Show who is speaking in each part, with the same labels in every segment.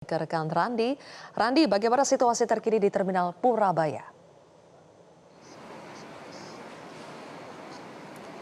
Speaker 1: Ke rekan Randi. Randi, bagaimana situasi terkini di Terminal Purabaya?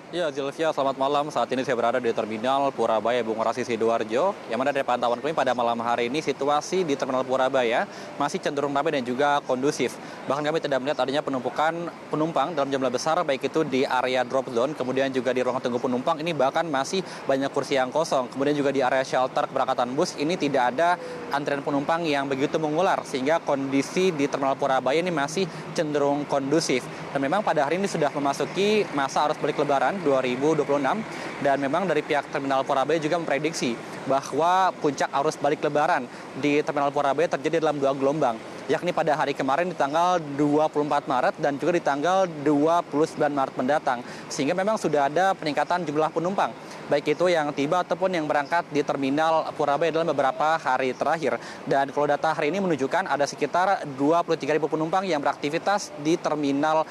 Speaker 2: Ya, Zilvia, selamat malam. Saat ini saya berada di Terminal Purabaya Bung Rasi Sidoarjo, yang mana dari pantauan kami pada malam hari ini situasi di Terminal Purabaya masih cenderung ramai dan juga kondusif. Bahkan kami tidak melihat adanya penumpukan penumpang dalam jumlah besar, baik itu di area drop zone, kemudian juga di ruang tunggu penumpang. Ini bahkan masih banyak kursi yang kosong. Kemudian juga di area shelter keberangkatan bus, ini tidak ada antrian penumpang yang begitu mengular, sehingga kondisi di Terminal Purabaya ini masih cenderung kondusif. Dan memang pada hari ini sudah memasuki masa arus balik Lebaran 2026, dan memang dari pihak Terminal Purabaya juga memprediksi bahwa puncak arus balik Lebaran di Terminal Purabaya terjadi dalam 2 gelombang, yakni pada hari kemarin di tanggal 24 Maret dan juga di tanggal 29 Maret mendatang, sehingga memang sudah ada peningkatan jumlah penumpang, baik itu yang tiba ataupun yang berangkat di Terminal Purabaya dalam beberapa hari terakhir. Dan kalau data hari ini menunjukkan ada sekitar 23.000 penumpang yang beraktivitas di Terminal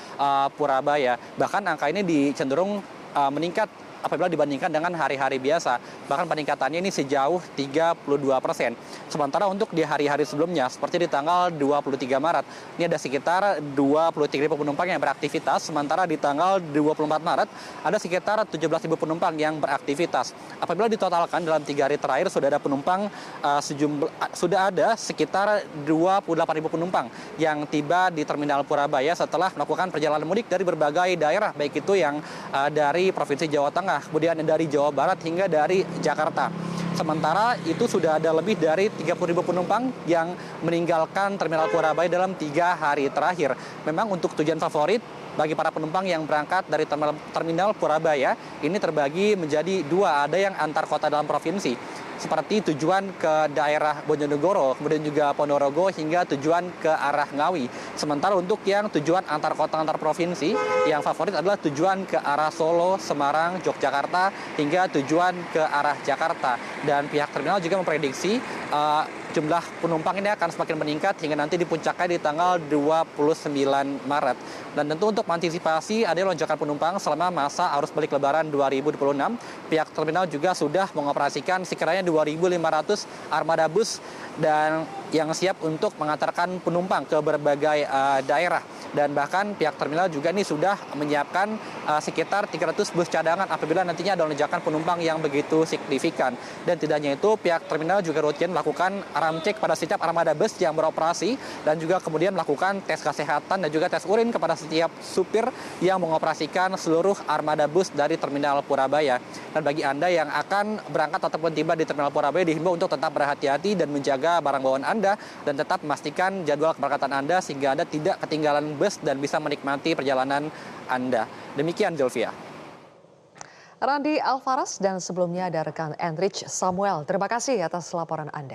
Speaker 2: Purabaya. Bahkan angka ini cenderung meningkat apabila dibandingkan dengan hari-hari biasa. Bahkan peningkatannya ini sejauh 32%. Sementara untuk di hari-hari sebelumnya, seperti di tanggal 23 Maret, ini ada sekitar 23.000 penumpang yang beraktivitas. Sementara di tanggal 24 Maret, ada sekitar 17.000 penumpang yang beraktivitas. Apabila ditotalkan dalam 3 hari terakhir, sudah ada penumpang sudah ada sekitar 28.000 penumpang yang tiba di Terminal Purabaya setelah melakukan perjalanan mudik dari berbagai daerah, baik itu yang dari Provinsi Jawa Tengah, kemudian dari Jawa Barat hingga dari Jakarta. Sementara itu sudah ada lebih dari 30.000 penumpang yang meninggalkan Terminal Purabaya dalam 3 hari terakhir. Memang untuk tujuan favorit bagi para penumpang yang berangkat dari Terminal Purabaya ini terbagi menjadi 2, ada yang antar kota dalam provinsi, seperti tujuan ke daerah Bojonegoro, kemudian juga Ponorogo hingga tujuan ke arah Ngawi. Sementara untuk yang tujuan antar kota antar provinsi, yang favorit adalah tujuan ke arah Solo, Semarang, Yogyakarta hingga tujuan ke arah Jakarta. Dan pihak terminal juga memprediksi jumlah penumpang ini akan semakin meningkat hingga nanti di puncaknya di tanggal 29 Maret. Dan tentu untuk mengantisipasi adanya lonjakan penumpang selama masa arus balik Lebaran 2026, pihak terminal juga sudah mengoperasikan sekiranya 2.500 armada bus dan yang siap untuk mengantarkan penumpang ke berbagai daerah. Dan bahkan pihak terminal juga ini sudah menyiapkan sekitar 300 bus cadangan apabila nantinya ada lonjakan penumpang yang begitu signifikan. Dan tidak hanya itu, pihak terminal juga rutin melakukan ramcek pada setiap armada bus yang beroperasi, dan juga kemudian melakukan tes kesehatan dan juga tes urin kepada setiap supir yang mengoperasikan seluruh armada bus dari Terminal Purabaya. Dan bagi Anda yang akan berangkat ataupun tiba di Terminal Purabaya, dihimbau untuk tetap berhati-hati dan menjaga barang bawaan Anda, dan tetap memastikan jadwal keberangkatan Anda sehingga Anda tidak ketinggalan bus dan bisa menikmati perjalanan Anda. Demikian, Zilvia.
Speaker 1: Randi Alfaras, dan sebelumnya ada rekan Enrich Samuel. Terima kasih atas laporan Anda.